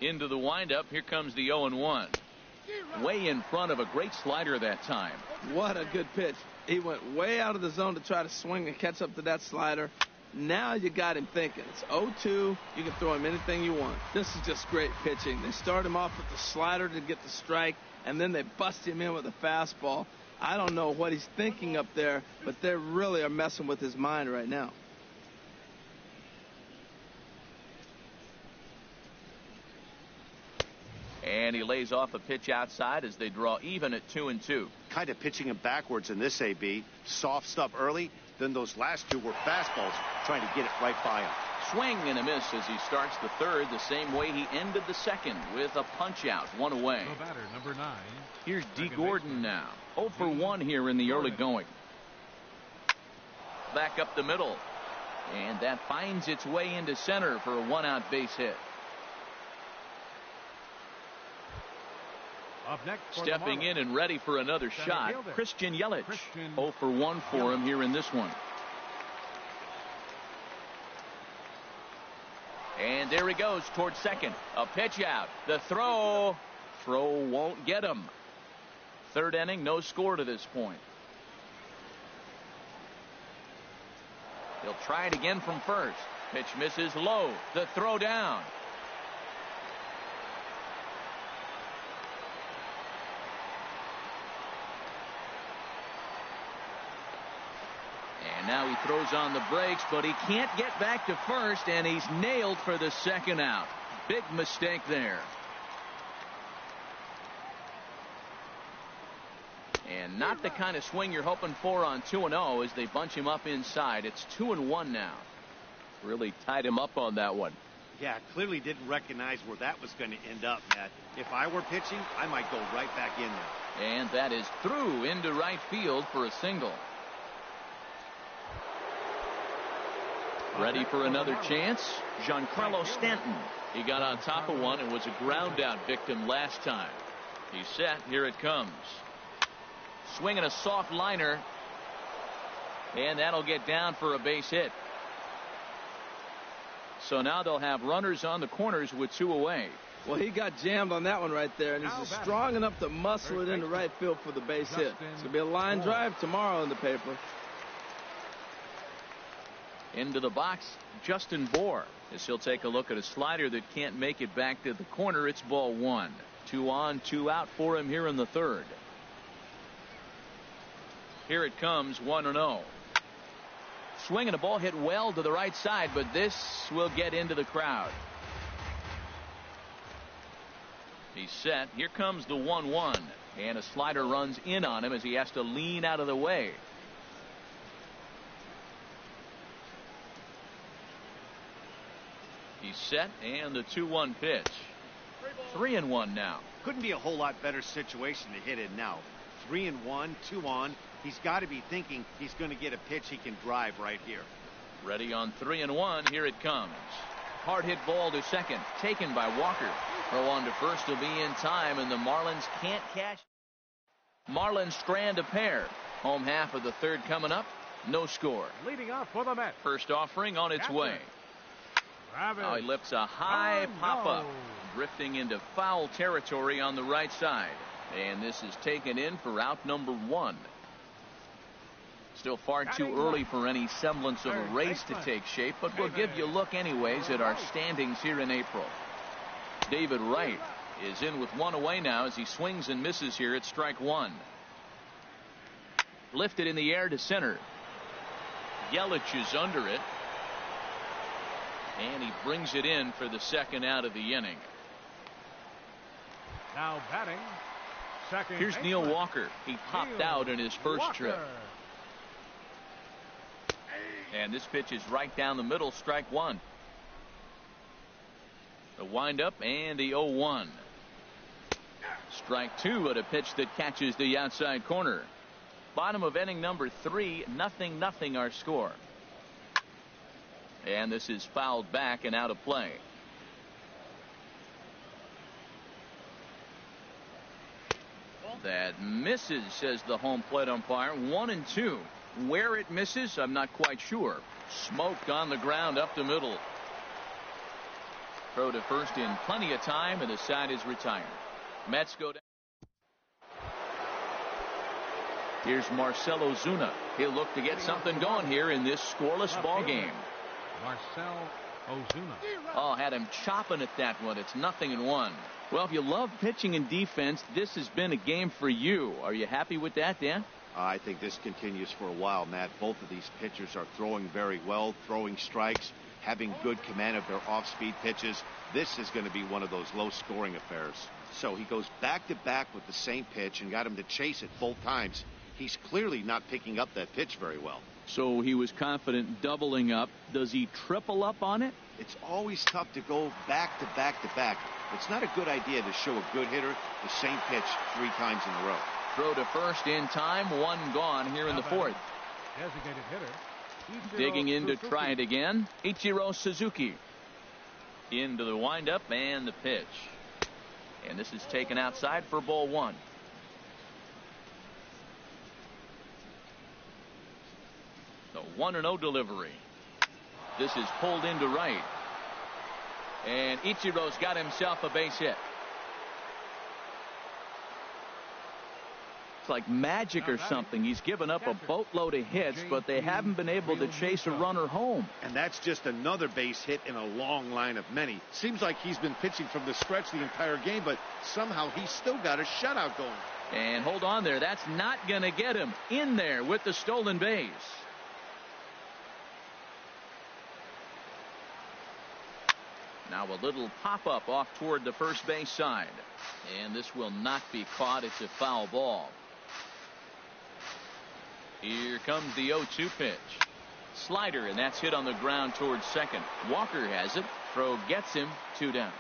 Into the windup. Here comes the 0-1. Way in front of a great slider that time. What a good pitch. He went way out of the zone to try to swing and catch up to that slider. Now you got him thinking. It's 0-2. You can throw him anything you want. This is just great pitching. They start him off with the slider to get the strike, and then they bust him in with a fastball. I don't know what he's thinking up there, but they really are messing with his mind right now. And he lays off a pitch outside as they draw even at 2-2. Kind of pitching him backwards in this AB. Soft stuff early, then those last two were fastballs trying to get it right by him. Swing and a miss as he starts the third the same way he ended the second with a punch out, one away. The batter, number 9. Here's D. Gordon now. 0 for 1 here in the early going. Back up the middle. And that finds its way into center for a 1-out base hit. Up next stepping in and ready for another shot, Christian Yelich. 0 for 1 for him here in this one. And there he goes towards second. A pitch out. The throw won't get him. Third inning, no score to this point. He'll try it again from first. Pitch misses low. The throw down. And now he throws on the brakes, but he can't get back to first, and he's nailed for the second out. Big mistake there. And not the kind of swing you're hoping for on 2-0 as they bunch him up inside. It's 2-1 now. Really tied him up on that one. Yeah, clearly didn't recognize where that was going to end up, Matt. If I were pitching, I might go right back in there. And that is through into right field for a single. Ready for another chance? Giancarlo Stanton. He got on top of one and was a ground out victim last time. He's set. Here it comes. Swinging a soft liner. And that'll get down for a base hit. So now they'll have runners on the corners with 2 away. Well, he got jammed on that one right there, and he's strong enough to muscle it into right field for the base hit. It's going to be a line drive tomorrow in the paper. Into the box, Justin Bohr, as he'll take a look at a slider that can't make it back to the corner. It's ball 1. 2 on, 2 out for him here in the third. Here it comes, 1-0. Swinging a ball hit well to the right side, but this will get into the crowd. He's set. Here comes the 1-1. And a slider runs in on him as he has to lean out of the way. He's set, and the 2-1 pitch. 3-1 now. Couldn't be a whole lot better situation to hit in now. 3-1, 2 on. He's got to be thinking he's going to get a pitch he can drive right here. Ready on 3-1. Here it comes. Hard hit ball to second. Taken by Walker. Throw on to first will be in time, and the Marlins can't catch. Marlins strand a pair. Home half of the third coming up. No score. Leading off for the Mets. First offering on its way. Now he lifts a high pop-up, drifting into foul territory on the right side. And this is taken in for out number 1. Still far too early for any semblance of a race to take shape, but we'll give you a look anyways at our standings here in April. David Wright is in with 1 away now as he swings and misses here at strike 1. Lifted in the air to center. Yelich is under it. And he brings it in for the second out of the inning. Now batting, second. Here's Neil Walker. He popped out in his first trip. And this pitch is right down the middle, strike 1. The windup and the 0-1. Strike 2 at a pitch that catches the outside corner. Bottom of inning number 3, 0-0 our score. And this is fouled back and out of play. That misses, says the home plate umpire. 1-2. Where it misses, I'm not quite sure. Smoke on the ground up the middle. Throw to first in plenty of time, and the side is retired. Mets go down. Here's Marcell Ozuna. He'll look to get something going here in this scoreless ball game. Marcell Ozuna. Oh, had him chopping at that one. It's 0-1. Well, if you love pitching and defense, this has been a game for you. Are you happy with that, Dan? I think this continues for a while, Matt. Both of these pitchers are throwing very well, throwing strikes, having good command of their off-speed pitches. This is going to be one of those low-scoring affairs. So he goes back-to-back with the same pitch and got him to chase it both times. He's clearly not picking up that pitch very well. So he was confident doubling up. Does he triple up on it? It's always tough to go back-to-back. It's not a good idea to show a good hitter the same pitch 3 times in a row. Throw to first in time. 1 gone here in the 4th. Designated hitter. Digging in to try it again. Ichiro Suzuki. Into the windup and the pitch. And this is taken outside for ball 1. The 1-0 delivery. This is pulled into right. And Ichiro's got himself a base hit. It's like magic or something. He's given up a boatload of hits, but they haven't been able to chase a runner home. And that's just another base hit in a long line of many. Seems like he's been pitching from the stretch the entire game, but somehow he's still got a shutout going. And hold on there. That's not going to get him in there with the stolen base. Now a little pop-up off toward the first base side. And this will not be caught. It's a foul ball. Here comes the 0-2 pitch. Slider, and that's hit on the ground towards second. Walker has it. Throw gets him. 2 down.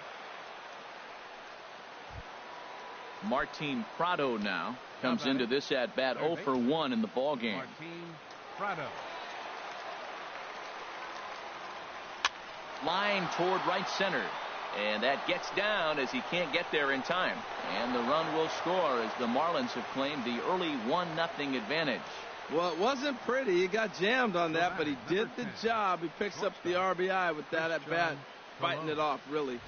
Martin Prado now comes into this at-bat 0 for 1 in the ball game. Martin Prado. Line toward right center. And that gets down as he can't get there in time. And the run will score as the Marlins have claimed the early 1-0 advantage. Well, it wasn't pretty. He got jammed on that, but he did the job. He picks up the RBI with that at bat, fighting it off, really.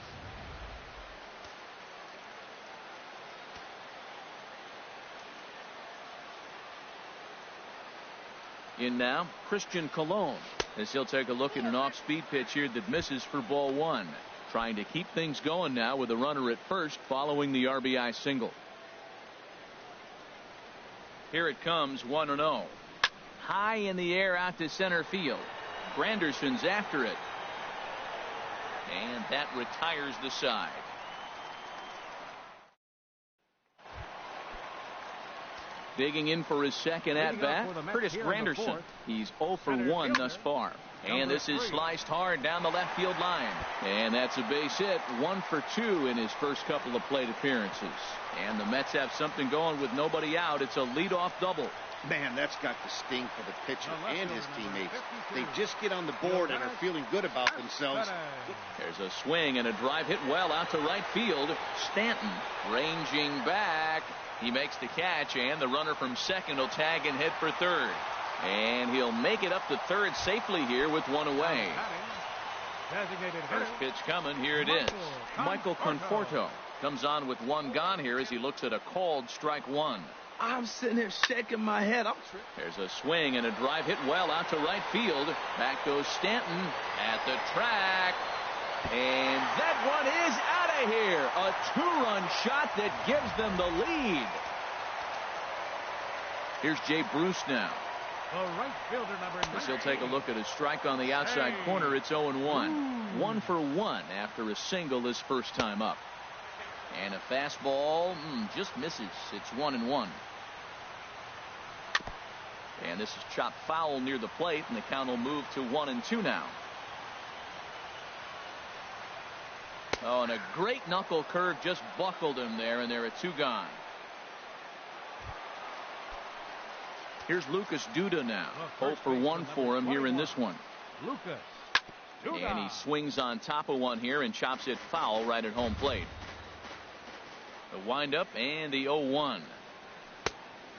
In now, Christian Colon, as he'll take a look at an off-speed pitch here that misses for ball 1. Trying to keep things going now with a runner at first following the RBI single. Here it comes, 1-0. High in the air out to center field. Granderson's after it. And that retires the side. Digging in for his second at-bat, Curtis Granderson. He's 0 for 1 thus far. And this is sliced hard down the left field line. And that's a base hit. 1 for 2 in his first couple of plate appearances. And the Mets have something going with nobody out. It's a leadoff double. Man, that's got to sting for the pitcher and his teammates. They just get on the board and are feeling good about themselves. There's a swing and a drive hit well out to right field. Stanton ranging back. He makes the catch, and the runner from second will tag and head for third. And he'll make it up to third safely here with 1 away. First pitch coming. Here it is. Michael Conforto comes on with 1 gone here as he looks at a called strike 1. I'm sitting here shaking my head. There's a swing and a drive hit well out to right field. Back goes Stanton at the track. And that one is out of here. A 2-run shot that gives them the lead. Here's Jay Bruce now. Right fielder number 9. He'll take a look at a strike on the outside corner. It's 0-1. 1 for 1 after a single his first time up. And a fastball just misses. It's 1-1. And this is chopped foul near the plate, and the count will move to 1-2 now. Oh, and a great knuckle curve just buckled him there, and there are 2 gone. Here's Lucas Duda now. 0 for 1 for him here in this one. Lucas Duda. And he swings on top of one here and chops it foul right at home plate. The windup and the 0-1.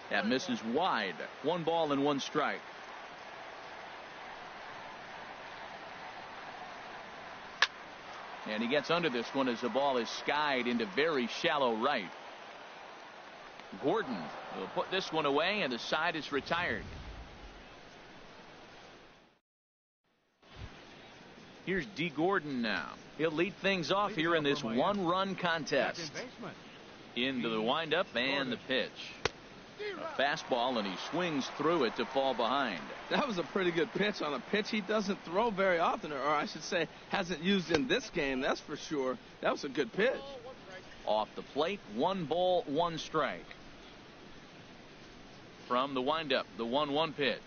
That misses wide. 1 ball and 1 strike. And he gets under this one as the ball is skied into very shallow right. Gordon will put this one away, and the side is retired. Here's D. Gordon now. He'll lead things off here in this one-run contest. Into the windup and the pitch. A fastball, and he swings through it to fall behind. That was a pretty good pitch on a pitch he doesn't throw very often, or I should say hasn't used in this game, that's for sure. That was a good pitch. Off the plate, 1 ball, 1 strike. From the windup, the 1-1 pitch.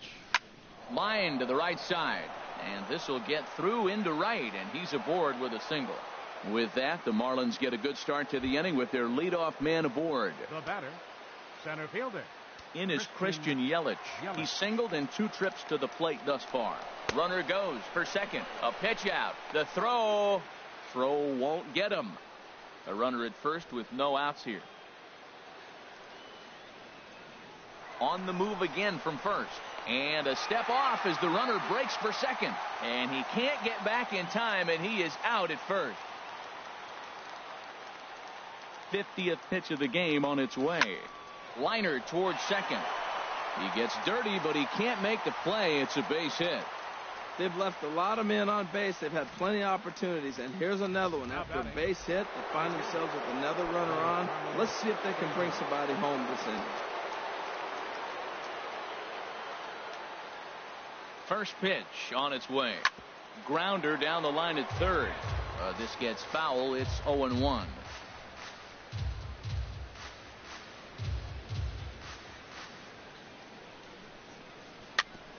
Line to the right side, and this will get through into right, and he's aboard with a single. With that, the Marlins get a good start to the inning with their leadoff man aboard. The batter, center fielder. In is Christian Yelich. He singled in 2 trips to the plate thus far. Runner goes for second. A pitch out. The throw. Throw won't get him. A runner at first with no outs here. On the move again from first. And a step off as the runner breaks for second. And he can't get back in time, and he is out at first. 50th pitch of the game on its way. Liner towards second. He gets dirty, but he can't make the play. It's a base hit. They've left a lot of men on base. They've had plenty of opportunities, and here's another one. After a base hit, they find themselves with another runner on. Let's see if they can bring somebody home this inning. First pitch on its way. Grounder down the line at third. This gets foul. It's 0-1.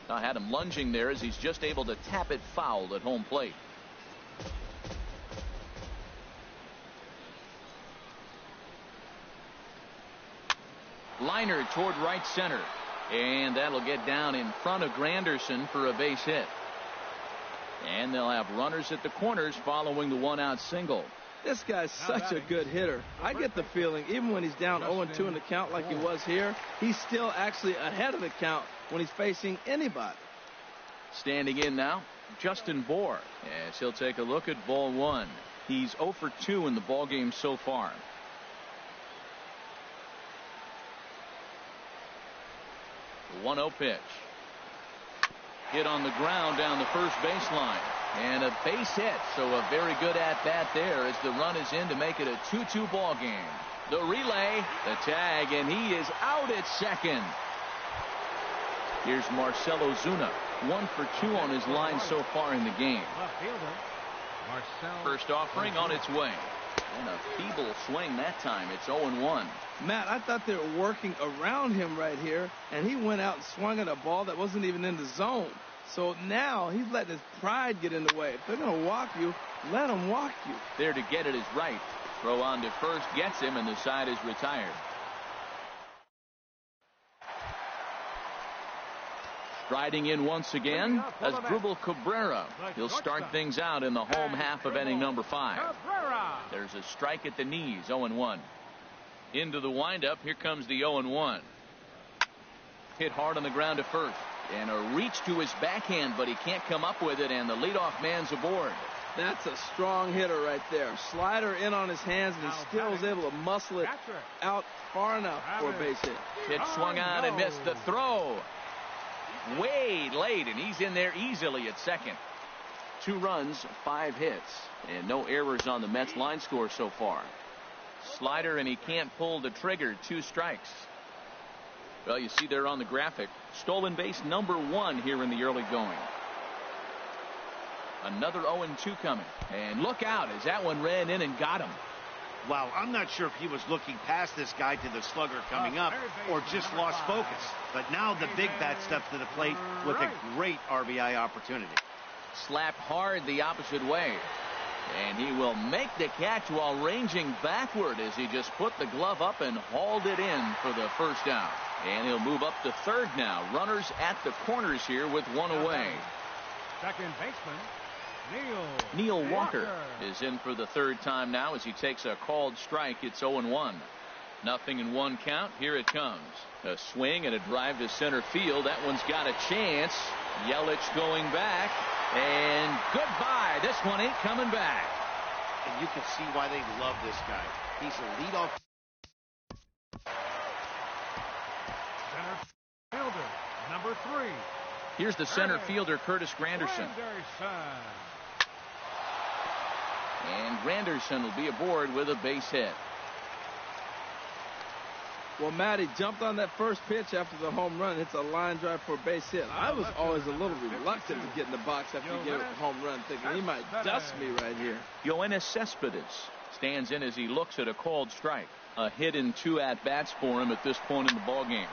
I had him lunging there as he's just able to tap it foul at home plate. Liner toward right center. And that'll get down in front of Granderson for a base hit. And they'll have runners at the corners following the 1-out single. This guy's such a good hitter. I get the feeling even when he's down 0-2 in the count like he was here, he's still actually ahead of the count when he's facing anybody. Standing in now, Justin Bohr, as he'll take a look at ball 1. He's 0 for 2 in the ballgame so far. The 1-0 pitch. Hit on the ground down the first baseline. And a base hit, so a very good at-bat there as the run is in to make it a 2-2 ball game. The relay, the tag, and he is out at second. Here's Marcell Ozuna, 1 for 2 on his line so far in the game. First offering on its way. And a feeble swing that time. It's 0-1. Matt, I thought they were working around him right here, and he went out and swung at a ball that wasn't even in the zone. So now he's letting his pride get in the way. If they're going to walk you, let them walk you. There to get it is right. Throw on to first gets him, and the side is retired. Striding in once again as Asdrubal Cabrera. He'll start things out in the home half of inning number 5. There's a strike at the knees, 0-1. Into the windup, here comes the 0-1. Hit hard on the ground to first. And a reach to his backhand, but he can't come up with it, and the leadoff man's aboard. That's a strong hitter right there. Slider in on his hands, and he still is able to muscle it out far enough for a base hit. Pitch swung on and missed the throw. Way late, and he's in there easily at second. 2 runs, 5 hits, and no errors on the Mets line score so far. Slider, and he can't pull the trigger. 2 strikes. Well, you see there on the graphic, stolen base number 1 here in the early going. Another 0-2 coming. And look out as that one ran in and got him. Wow, I'm not sure if he was looking past this guy to the slugger coming up or just lost focus. But now the big bat steps to the plate with a great RBI opportunity. Slapped hard the opposite way. And he will make the catch while ranging backward as he just put the glove up and hauled it in for the first out. And he'll move up to third now. Runners at the corners here with 1 away. Second baseman, Neil Walker is in for the 3rd time now as he takes a called strike. It's 0-1. Nothing in 1 count. Here it comes. A swing and a drive to center field. That one's got a chance. Yelich going back. And goodbye. This one ain't coming back. and you can see why they love this guy. He's a leadoff. Center fielder, number 3. Here's the center fielder, Curtis Granderson. And Granderson will be aboard with a base hit. Well, Matt, he jumped on that first pitch after the home run. It's a line drive for a base hit. I was always a little reluctant to get in the box after he gave it the home run, thinking he might dust me right here. Yoenis Cespedes stands in as he looks at a called strike. A hit in 2 at-bats for him at this point in the ballgame.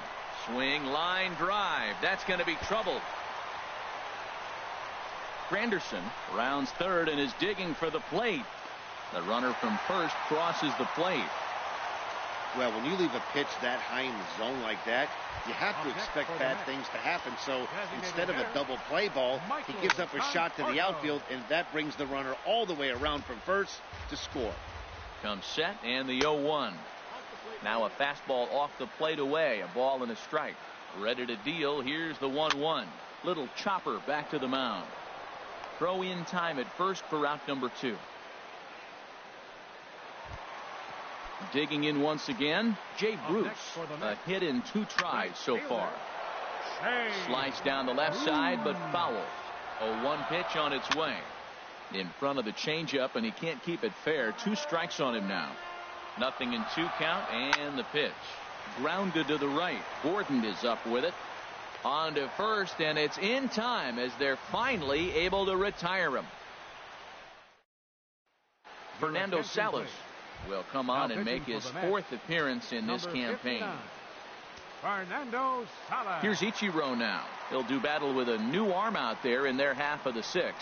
Swing, line drive. That's going to be trouble. Granderson rounds third and is digging for the plate. The runner from first crosses the plate. Well, when you leave a pitch that high in the zone like that, you have to expect bad things to happen. So instead of a double play ball, he gives up a shot to the outfield, and that brings the runner all the way around from first to score. Comes set and the 0-1. Now a fastball off the plate away. A ball and a strike. Ready to deal. Here's the 1-1. Little chopper back to the mound. Throw in time at first for out number 2. Digging in once again, Jay Bruce. A hit in 2 tries so far. Sliced down the left side, but foul. 0-1 pitch on its way. In front of the changeup, and he can't keep it fair. 2 strikes on him now. 0-2 count, and the pitch. Grounded to the right. Gordon is up with it. On to first, and it's in time as they're finally able to retire him. Fernando Salas will come on and make his 4th appearance in this campaign. Fernando Salas. Here's Ichiro now. He'll do battle with a new arm out there in their half of the 6th.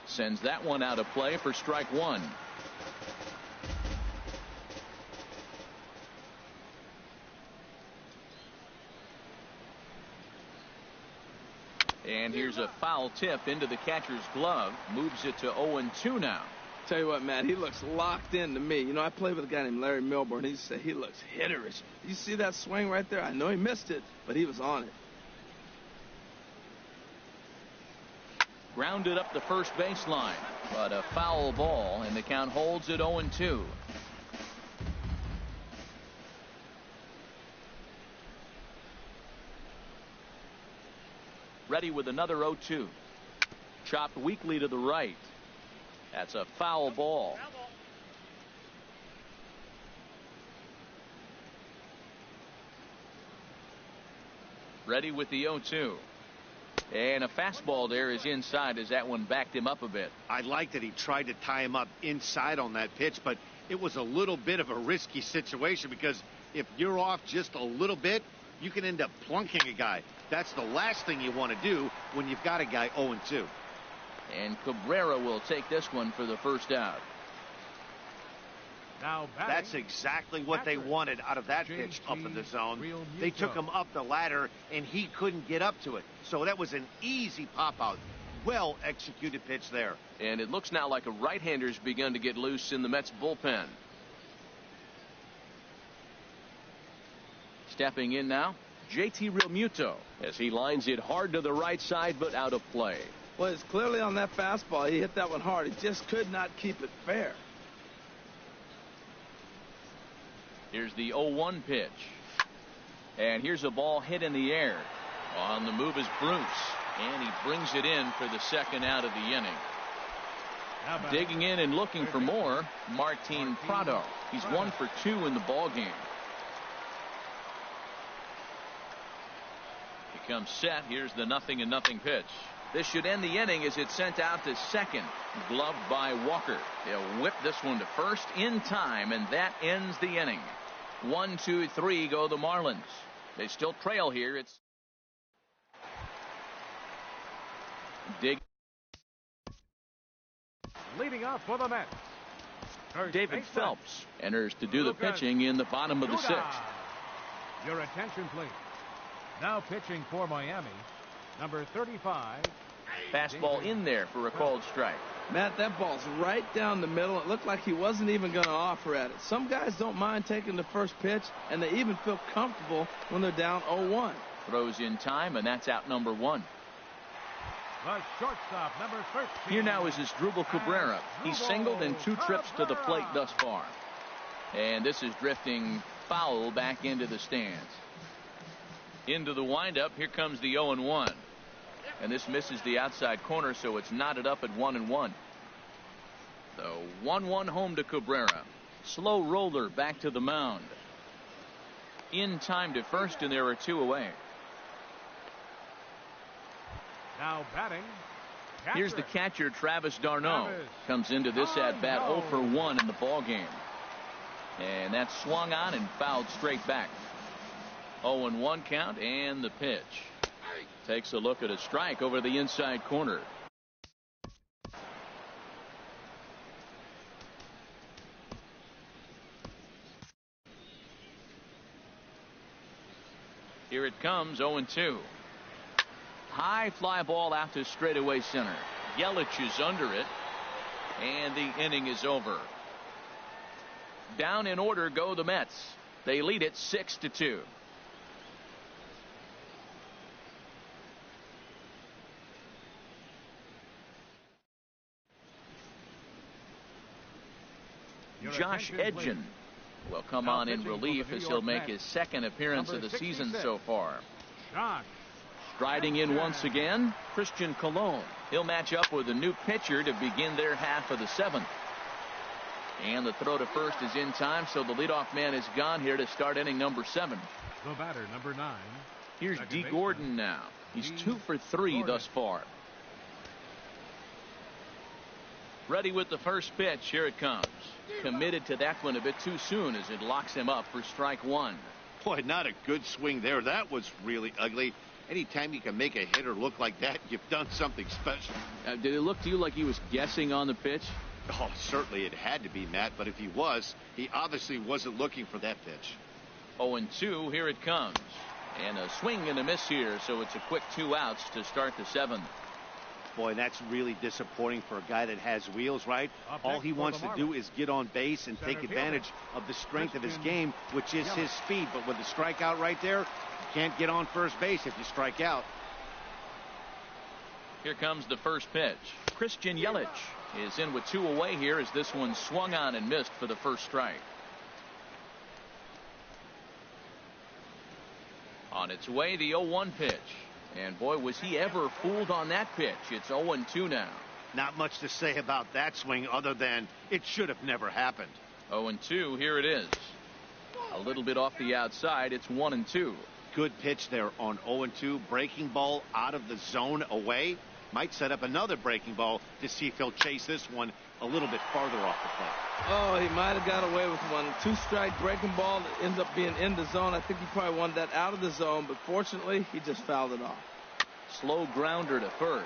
Sends that one out of play for strike 1. And here's a foul tip into the catcher's glove. Moves it to 0-2 now. Tell you what, Matt, he looks locked in to me. You know, I played with a guy named Larry Milburn. He said he looks hitterish. You see that swing right there? I know he missed it, but he was on it. Grounded up the first baseline, but a foul ball, and the count holds at 0-2. Ready with another 0-2. Chopped weakly to the right. That's a foul ball. Ready with the 0-2. And a fastball there is inside as that one backed him up a bit. I like that he tried to tie him up inside on that pitch, but it was a little bit of a risky situation because if you're off just a little bit, you can end up plunking a guy. That's the last thing you want to do when you've got a guy 0-2. And Cabrera will take this one for the first out. Now that's exactly what they wanted out of that pitch up in the zone. They took him up the ladder, and he couldn't get up to it. So that was an easy pop-out. Well executed pitch there. And it looks now like a right-hander's begun to get loose in the Mets bullpen. Stepping in now, JT Realmuto as he lines it hard to the right side, but out of play. Well, it's clearly on that fastball. He hit that one hard. He just could not keep it fair. Here's the 0-1 pitch. And here's a ball hit in the air. On the move is Bruce. And he brings it in for the second out of the inning. Digging in and looking for more, Martin Prado. He's 1 for 2 in the ballgame. He comes set. Here's the 0-0 pitch. This should end the inning as it's sent out to second. Gloved by Walker. They'll whip this one to first in time, and that ends the inning. 1, 2, 3 go the Marlins. They still trail here. It's dig. Leading off for the Mets, David Phelps enters to do the pitching in the bottom of the 6th. Your attention, please. Now pitching for Miami, number 35. Fastball in there for a called strike. Matt, that ball's right down the middle. It looked like he wasn't even going to offer at it. Some guys don't mind taking the first pitch, and they even feel comfortable when they're down 0-1. Throws in time, and that's out number 1. The shortstop, number 13. Here now is Asdrubal Cabrera. He's singled in 2 trips to the plate thus far. And this is drifting foul back into the stands. Into the windup. Here comes the 0-1. And this misses the outside corner, so it's knotted up at 1-1. The 1-1 home to Cabrera. Slow roller back to the mound. In time to first, and there are 2 away. Now batting. Here's the catcher, Travis d'Arnaud. Comes into this at bat 0 for 1 in the ball game. And that's swung on and fouled straight back. 0-1 count, and the pitch. Takes a look at a strike over the inside corner. Here it comes, 0-2. High fly ball out to straightaway center. Yelich is under it, and the inning is over. Down in order go the Mets. They lead it 6-2. Josh Edgen will come on in relief as he'll make his 2nd appearance of the season so far. Striding in once again, Christian Colon. He'll match up with a new pitcher to begin their half of the 7th. And the throw to first is in time, so the leadoff man is gone here to start inning number 7. The batter, number 9. Here's D. Gordon now. He's 2 for 3 thus far. Ready with the first pitch. Here it comes. Committed to that one a bit too soon as it locks him up for strike 1. Boy, not a good swing there. That was really ugly. Anytime you can make a hitter look like that, you've done something special. Did it look to you like he was guessing on the pitch? Oh, certainly it had to be, Matt, but if he was, he obviously wasn't looking for that pitch. 0-2, here it comes. And a swing and a miss here, so it's a quick 2 outs to start the 7th. Boy, that's really disappointing for a guy that has wheels, right? All he wants to do is get on base and take advantage of the strength of his game, which is his speed. But with the strikeout right there, you can't get on first base if you strike out. Here comes the first pitch. Christian Yelich is in with 2 away here as this one swung on and missed for the first strike. On its way, the 0-1 pitch. And boy, was he ever fooled on that pitch. It's 0-2 now. Not much to say about that swing other than it should have never happened. 0-2, here it is. A little bit off the outside. It's 1-2. Good pitch there on 0-2. Breaking ball out of the zone away. Might set up another breaking ball to see if he'll chase this one a little bit farther off the plate. Oh, he might have got away with one. 2-strike breaking ball that ends up being in the zone. I think he probably wanted that out of the zone, but fortunately, he just fouled it off. Slow grounder to first.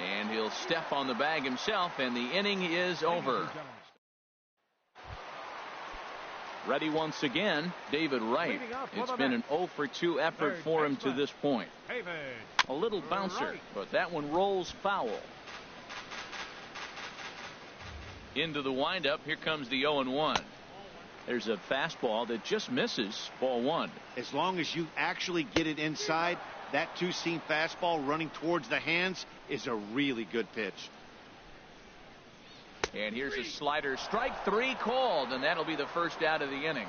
And he'll step on the bag himself, and the inning is over. Ready once again, David Wright. It's been an 0 for 2 effort for him to this point. A little bouncer, but that one rolls foul. Into the windup. Here comes the 0-1. There's a fastball that just misses. Ball 1. As long as you actually get it inside, that 2-seam fastball running towards the hands is a really good pitch. And here's a slider. Strike 3 called, and that'll be the first out of the inning.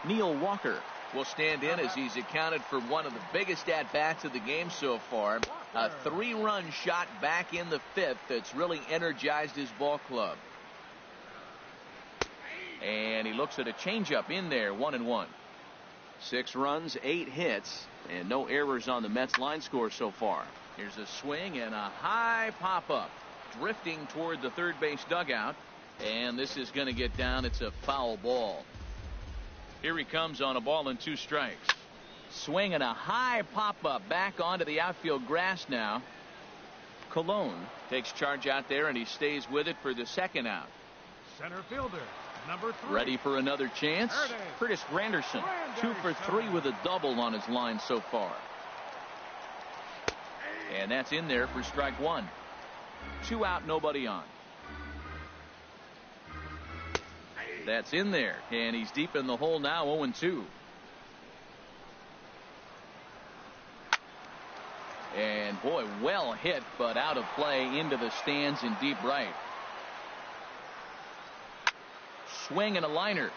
Neil Walker will stand in as he's accounted for one of the biggest at-bats of the game so far. A 3-run shot back in the 5th that's really energized his ball club. And he looks at a changeup in there, 1-1. 6 runs, 8 hits, and no errors on the Mets line score so far. Here's a swing and a high pop-up. Drifting toward the third base dugout, and this is going to get down. It's a foul ball. Here he comes on a ball and 2 strikes. Swing and a high pop-up back onto the outfield grass now. Colon takes charge out there, and he stays with it for the 2nd out. Center fielder, number 3. Ready for another chance? Curtis Granderson, 2 for 3 with a double on his line so far. And that's in there for strike 1. 2 out, nobody on. That's in there, and he's deep in the hole now, 0-2. And boy, well hit, but out of play into the stands in deep right. Swing and a liner,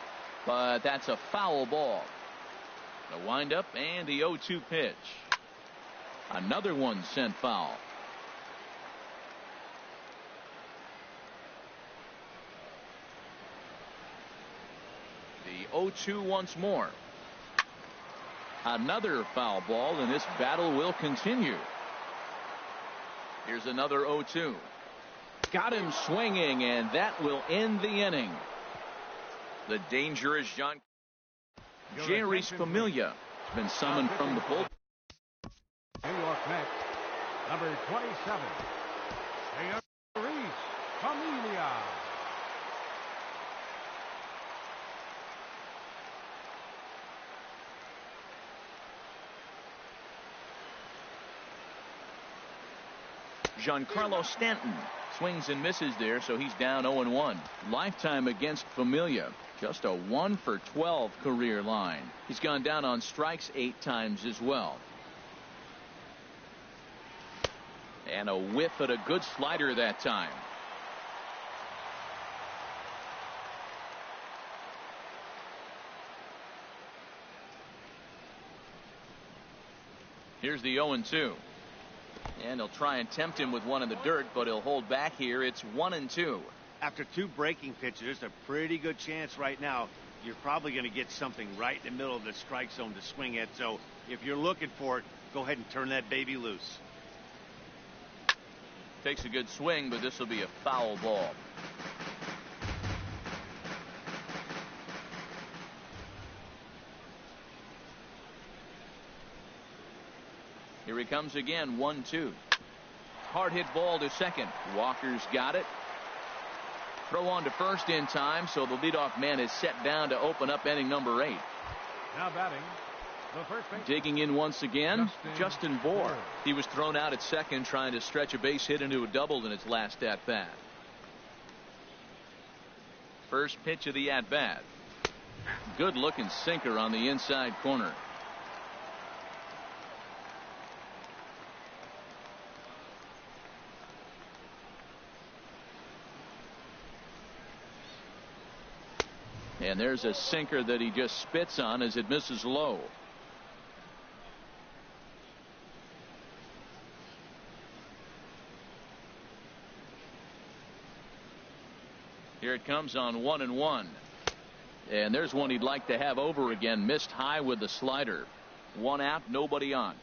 but that's a foul ball. The windup and the 0-2 pitch. Another one sent foul. The 0-2 once more. Another foul ball, and this battle will continue. Here's another 0-2. Got him swinging, and that will end the inning. The dangerous Jerry Familia has been summoned from the bullpen. New York Mets, number 27, Shea Familia. Giancarlo Stanton swings and misses there, so he's down 0-1. Lifetime against Familia, just a 1 for 12 career line. He's gone down on strikes 8 times as well. And a whiff at a good slider that time. Here's the 0-2. And he'll try and tempt him with one in the dirt, but he'll hold back here. It's 1-2. After 2 breaking pitches, a pretty good chance right now. You're probably going to get something right in the middle of the strike zone to swing at. So if you're looking for it, go ahead and turn that baby loose. Takes a good swing, but this will be a foul ball. Here he comes again, 1-2. Hard hit ball to second. Walker's got it. Throw on to first in time, so the leadoff man is set down to open up inning number 8. Now batting, the first base. Digging in once again, Justin Bour. He was thrown out at second trying to stretch a base hit into a double in his last at bat. First pitch of the at bat. Good looking sinker on the inside corner. And there's a sinker that he just spits on as it misses low. Here it comes on 1-1. And there's one he'd like to have over again. Missed high with the slider. 1 out, nobody on.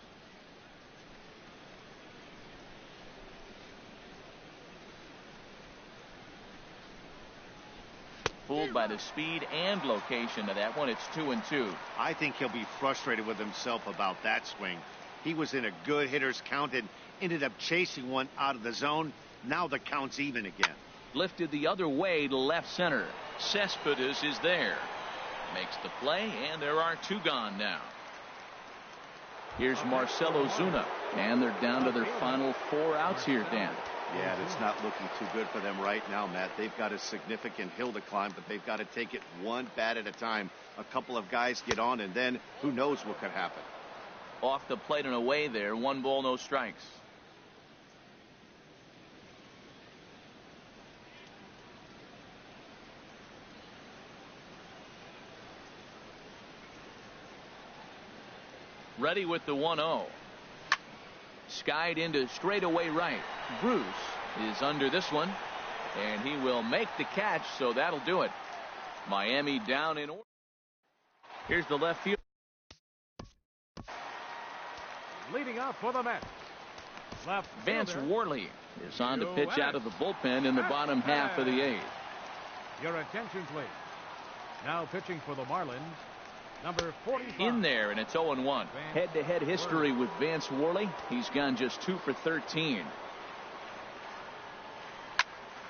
Fooled by the speed and location of that one. It's 2-2. I think he'll be frustrated with himself about that swing. He was in a good hitter's count and ended up chasing one out of the zone. Now the count's even again. Lifted the other way to left center. Cespedes is there. Makes the play, and there are 2 gone now. Here's Marcell Ozuna, and they're down to their final 4 outs here, Dan. Yeah, it's not looking too good for them right now, Matt. They've got a significant hill to climb, but they've got to take it one bat at a time. A couple of guys get on, and then who knows what could happen. Off the plate and away there. 1 ball, no strikes. Ready with the 1-0. Skied into straightaway right. Bruce is under this one, and he will make the catch, so that'll do it. Miami down in order. Here's the left field. Leading up for the Mets, left Vance fielder Worley is on to pitch out of the bullpen in the bottom half of the 8th. Your attention, please. Now pitching for the Marlins, number 45. In there, and it's 0-1. Head-to-head history with Vance Worley. He's gone just 2 for 13.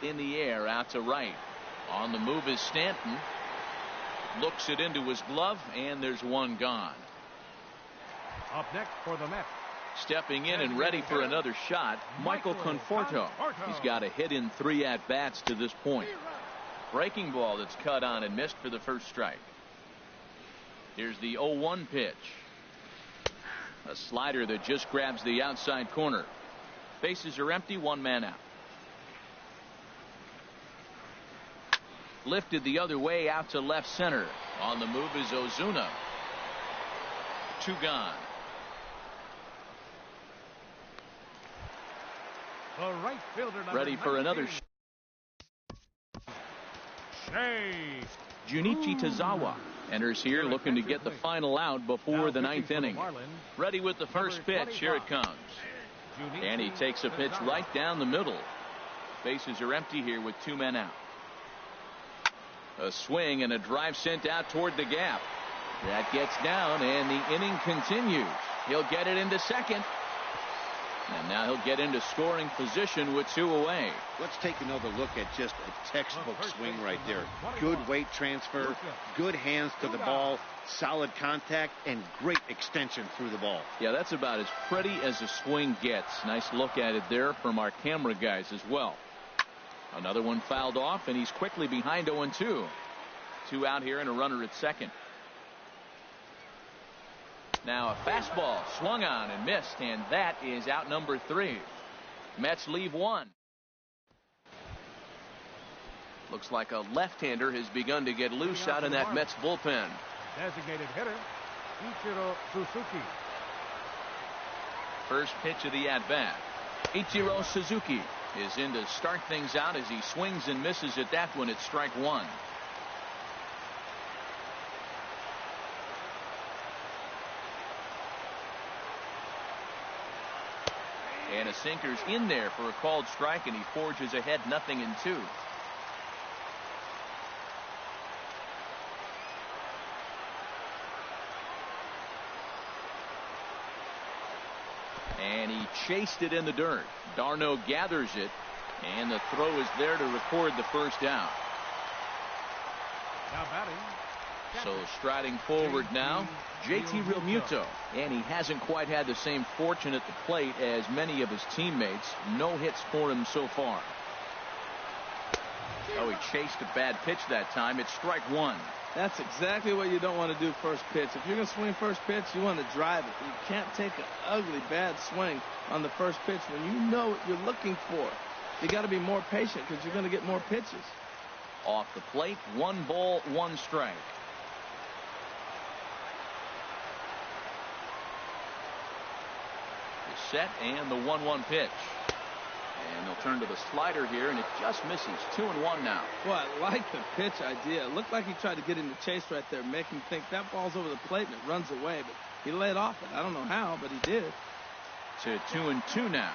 In the air, out to right. On the move is Stanton. Looks it into his glove, and there's 1 gone. Up next for the Mets, stepping in and ready for another shot, Michael Conforto. He's got a hit in 3 at-bats to this point. Breaking ball that's cut on and missed for the first strike. Here's the 0-1 pitch. A slider that just grabs the outside corner. Bases are empty, one man out. Lifted the other way out to left center. On the move is Ozuna. 2 gone. The right fielder, ready for another. Shea. Junichi Tazawa enters here looking to get the final out before the 9th inning. Ready with the first pitch. Here it comes. And he takes a pitch right down the middle. Bases are empty here with 2 men out. A swing and a drive sent out toward the gap. That gets down and the inning continues. He'll get it into second. And now he'll get into scoring position with 2 away. Let's take another look at just a textbook swing right there. Good weight transfer, good hands to the ball, solid contact, and great extension through the ball. Yeah, that's about as pretty as a swing gets. Nice look at it there from our camera guys as well. Another one fouled off, and he's quickly behind 0-2. 2 out here and a runner at second. Now a fastball swung on and missed, and that is out number 3. Mets leave 1. Looks like a left-hander has begun to get loose out in that Mets bullpen. Designated hitter, Ichiro Suzuki. First pitch of the at-bat. Ichiro Suzuki is in to start things out as he swings and misses at that one at strike 1. And a sinker's in there for a called strike, and he forges ahead 0-2. And he chased it in the dirt. Darno gathers it, and the throw is there to record the first out. Now batting. So striding forward now, JT Realmuto, and he hasn't quite had the same fortune at the plate as many of his teammates. No hits for him so far. Oh, he chased a bad pitch that time. It's strike 1. That's exactly what you don't want to do first pitch. If you're going to swing first pitch, you want to drive it. You can't take an ugly, bad swing on the first pitch when you know what you're looking for. You got to be more patient because you're going to get more pitches. Off the plate, 1 ball, 1 strike. Set and the 1-1 pitch, and they'll turn to the slider here, and it just misses. 2-1 now. Well, I like the pitch idea. It looked like he tried to get into chase right there, make him think that ball's over the plate and it runs away, but he laid off it. I don't know how, but he did. To 2-2 now.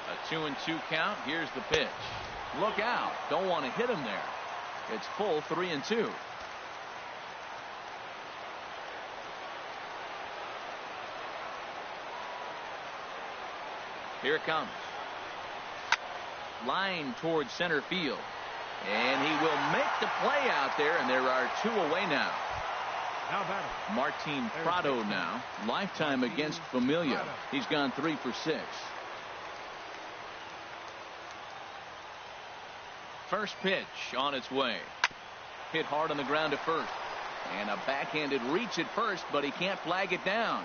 A 2-2 count. Here's the pitch. Look out. Don't want to hit him there. It's full 3-2. Here it comes. Line towards center field. And he will make the play out there, and there are 2 away now. Now batting. Martin Prado now. Lifetime against Familia. He's gone 3 for 6. First pitch on its way. Hit hard on the ground to first. And a backhanded reach at first, but he can't flag it down.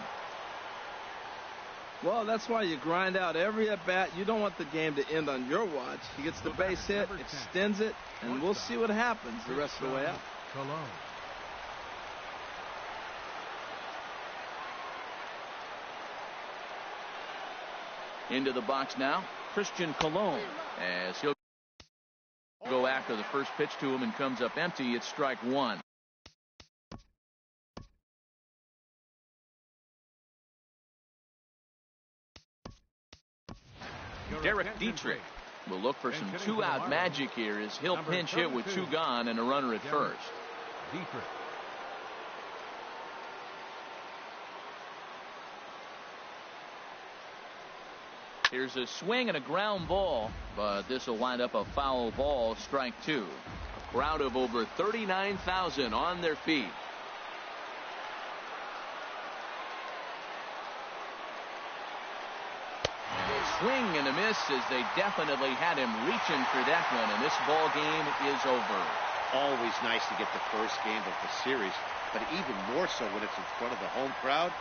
Well, that's why you grind out every at-bat. You don't want the game to end on your watch. He gets the base hit, extends it, and we'll see what happens the rest of the way out. Into the box now, Christian Colon, as he'll go after the first pitch to him and comes up empty. It's strike 1. Derek Dietrich will look for some 2-out magic here as he'll pinch hit with 2 gone and a runner at first. Dietrich. Here's a swing and a ground ball, but this will wind up a foul ball, strike 2. A crowd of over 39,000 on their feet. And a swing and a miss, as they definitely had him reaching for that one, and this ball game is over. Always nice to get the first game of the series, but even more so when it's in front of the home crowd.